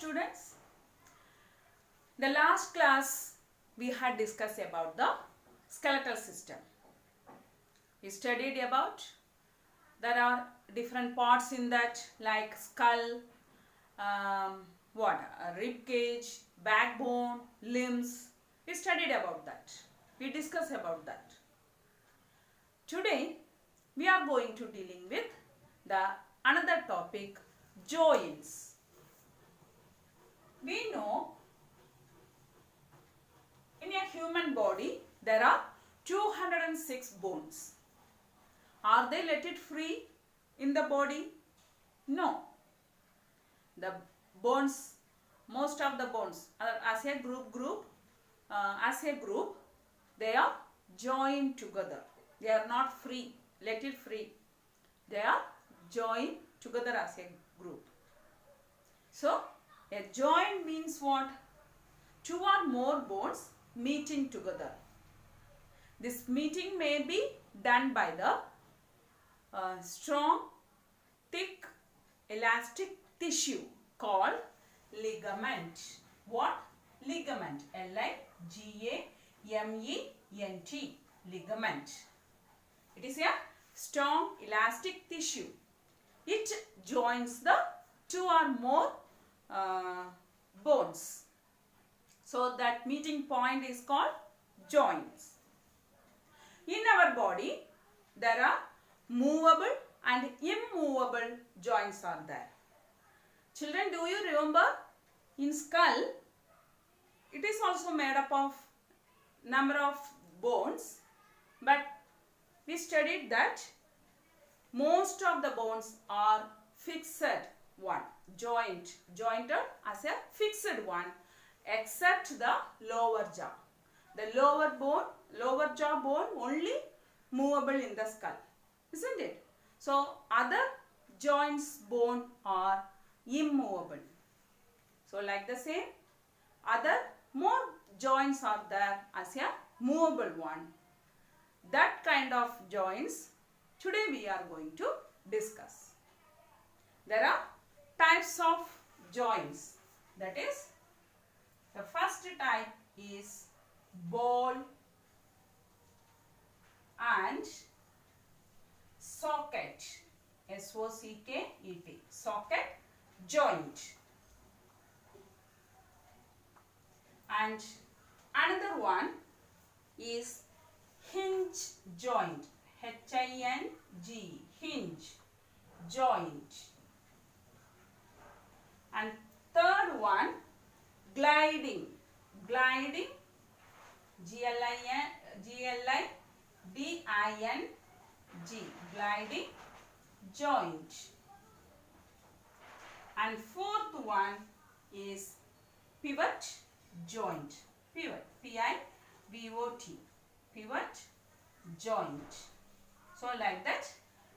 students. The last class we had discussed about the skeletal system. We studied about there are different parts in that like skull, rib cage, backbone, limbs. We studied about that. We discussed about that. Today we are going to dealing with the another topic, joints. We know in a human body there are 206 bones. Are they let it free in the body? No. The bones, most of the bones as a group, they are joined together. They are not free, let it free. They are joined together as a group. So, a joint means what? Two or more bones meeting together. This meeting may be done by the strong, thick, elastic tissue called ligament. What? Ligament. L-I-G-A-M-E-N-T. Ligament. It is a strong elastic tissue. It joins the two or more bones. So that meeting point is called joints. In our body, there are movable and immovable joints are there. Children, do you remember in skull, it is also made up of number of bones, but we studied that most of the bones are fixed one, jointed as a fixed one, except the lower jaw. The lower jaw bone only movable in the skull, isn't it? So other joints bone are immovable. So like the same, other more joints are there as a movable one. That kind of joints today we are going to discuss. There are types of joints. That is, the first type is ball and socket. S-O-C-K-E-T. Socket joint. And another one is hinge joint. H-I-N-G. Hinge joint. And third one, gliding. Gliding. G-L-I-D-I-N-G. Gliding joint. And fourth one is pivot joint. Pivot. P-I-V-O-T. Pivot joint. So like that,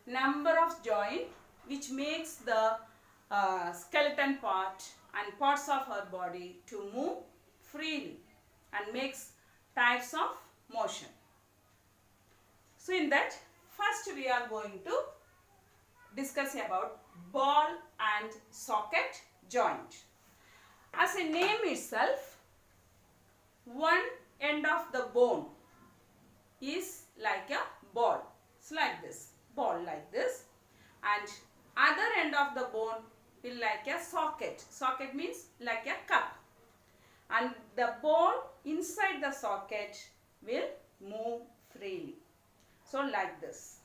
number of joint which makes the skeleton part and parts of our body to move freely and makes types of motion. So in that, first we are going to discuss about ball and socket joint. As a name itself, one end of the bone is like a ball. It's like this, ball like this, and other end of the bone will like a socket. Socket means like a cup, and the ball inside the socket will move freely. So like this.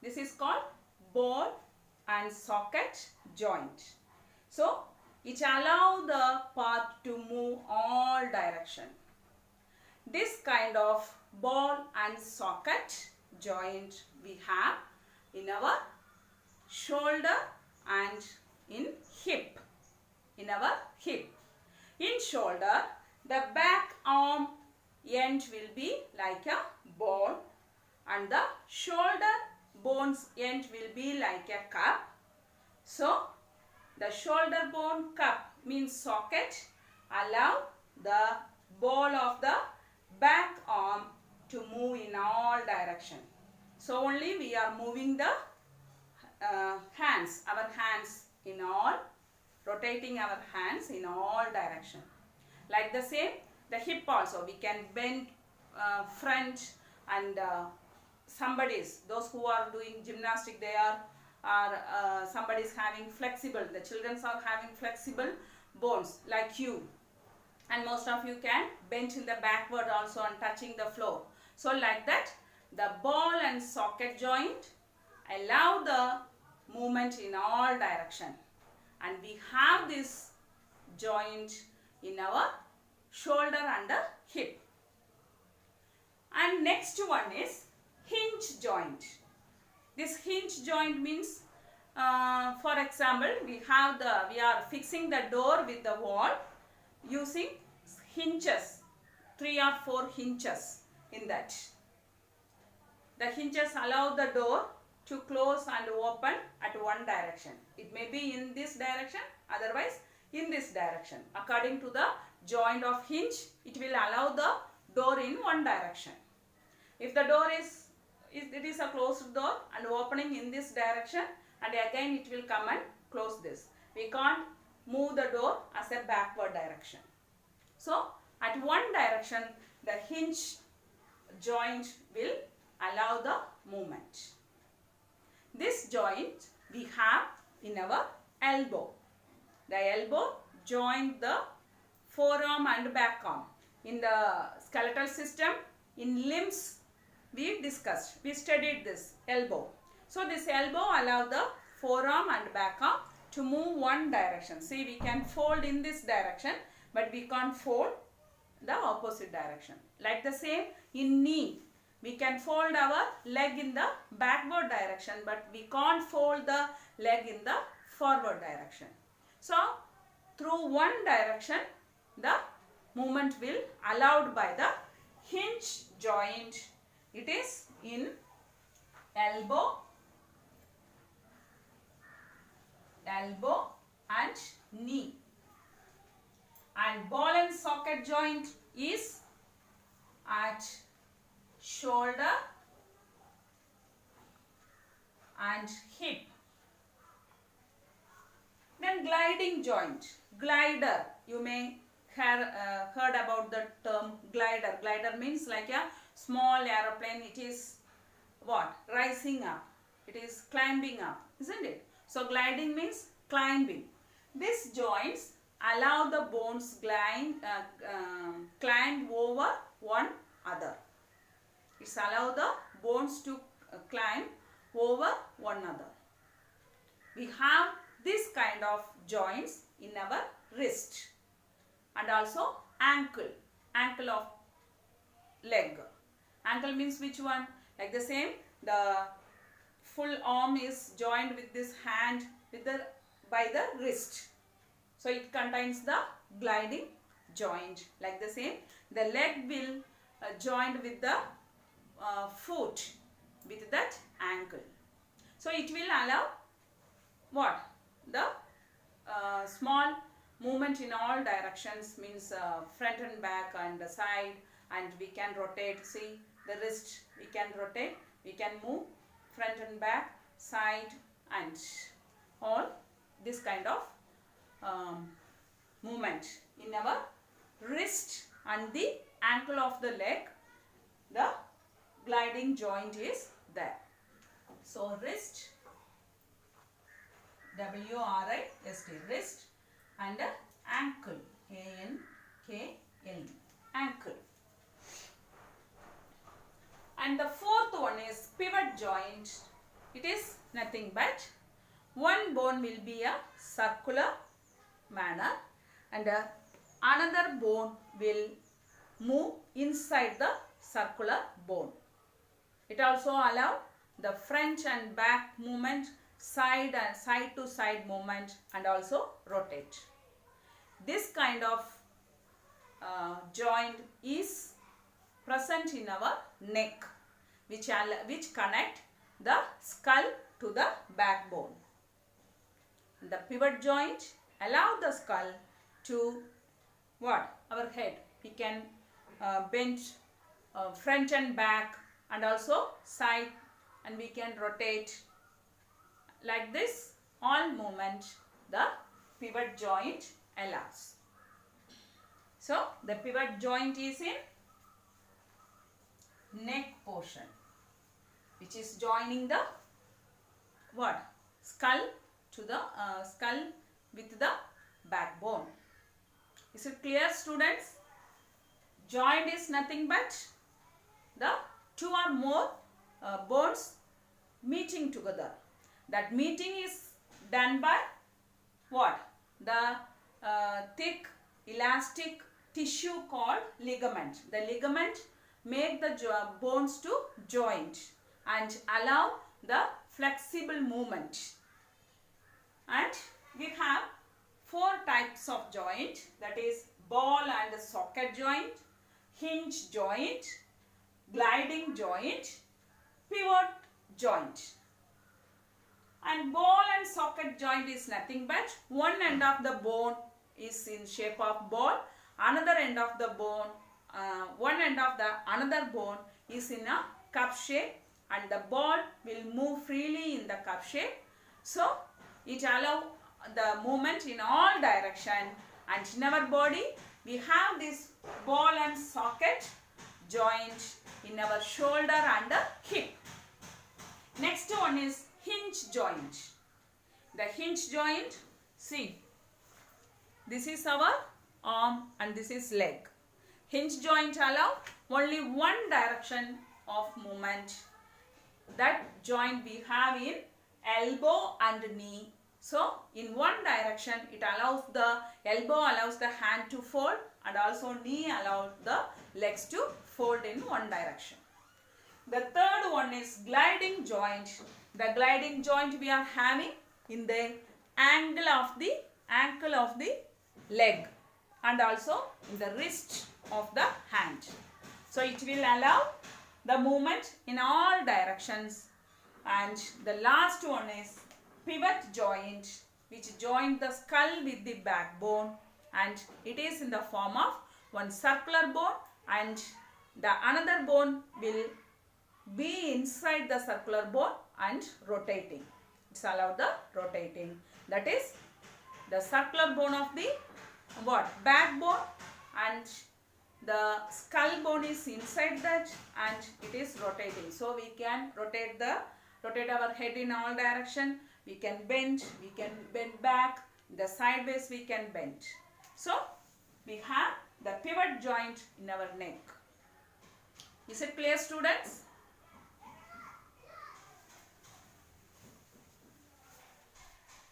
This is called ball and socket joint. So it allows the part to move all direction. This kind of ball and socket joint we have in our shoulder and in hip. In our hip. In shoulder, the back arm end will be like a ball and the shoulder bones end will be like a cup. So, the shoulder bone cup means socket allow the ball of the back arm to move in all direction. So, only we are moving the hands, our hands in all rotating our hands in all direction. Like the same, the hip also, we can bend front, and those who are doing gymnastic, they are somebody is having flexible, the children are having flexible bones like you, and most of you can bend in the backward also and touching the floor. So like that, the ball and socket joint allow the movement in all direction, and we have this joint in our shoulder and the hip. And next one is hinge joint. This hinge joint means, for example, we are fixing the door with the wall using hinges, 3 or 4 hinges in that. The hinges allow the door to close and open at one direction. It may be in this direction, otherwise in this direction. According to the joint of hinge, it will allow the door in one direction. If the door it is a closed door and opening in this direction, and again it will come and close this. We can't move the door as a backward direction. So at one direction, the hinge joint will allow the movement. This joint we have in our elbow. The elbow join the forearm and back arm. In the skeletal system, in limbs, we studied this elbow. So this elbow allow the forearm and back arm to move one direction. See, we can fold in this direction, but we can't fold the opposite direction. Like the same in knee, we can fold our leg in the backward direction, but we can't fold the leg in the forward direction. So through one direction, the movement will allowed by the hinge joint. It is in elbow and knee. And ball and socket joint is at shoulder and hip. Then gliding joint. Glider. You may have heard about the term glider. Glider means like a small aeroplane. It is what? Rising up. It is climbing up, isn't it? So gliding means climbing. These joints allow the bones climb over one another. It's allow the bones to climb over one another. We have this kind of joints in our wrist and also ankle of leg. Ankle means which one? Like the same, the full arm is joined with this hand by the wrist. So it contains the gliding joint. Like the same, the leg will joined with the foot with that ankle. So it will allow what? The small movement in all directions, means front and back and the side, and we can rotate. See, the wrist we can rotate, we can move front and back, side, and all this kind of movement in our wrist and the ankle of the leg. The gliding joint is there. So wrist, W-R-I-S-T, wrist, and ankle, A-N-K-L-E, ankle. And the fourth one is pivot joint. It is nothing but one bone will be a circular manner and another bone will move inside the circular bone. It also allows the front and back movement, side to side movement, and also rotate. This kind of joint is present in our neck, which connect the skull to the backbone. The pivot joint allow the skull to what? Our head. We can bend front and back and also side, and we can rotate. Like this, all movement the pivot joint allows. So the pivot joint is in neck portion, which is joining the what? Skull to the skull with the backbone. Is it clear, students? Joint is nothing but the two or more bones meeting together. That meeting is done by what? The thick elastic tissue called ligament. The ligament make the bones to joint and allow the flexible movement. And we have four types of joint, that is ball and socket joint, hinge joint, gliding joint, pivot joint. And ball and socket joint is nothing but one end of the bone is in shape of ball, another end of the bone, one end of the another bone is in a cup shape, and the ball will move freely in the cup shape. So it allows the movement in all direction, and in our body we have this ball and socket joint in our shoulder and hip. Next one is hinge joint. The hinge joint, see, this is our arm and this is leg. Hinge joint allow only one direction of movement. That joint we have in elbow and knee. So in one direction it allows the elbow allows the hand to fold, and also knee allows the legs to fold in one direction. The third one is gliding joint. The gliding joint we are having in the ankle of the leg and also in the wrist of the hand. So it will allow the movement in all directions. And the last one is pivot joint, which join the skull with the backbone, and it is in the form of one circular bone, and the another bone will be inside the circular bone and rotating. It's allowed the rotating. That is the circular bone of the what? Backbone, and the skull bone is inside that, and it is rotating. So we can rotate our head in all direction. We can bend back, the sideways we can bend. So we have the pivot joint in our neck. Is it clear, students?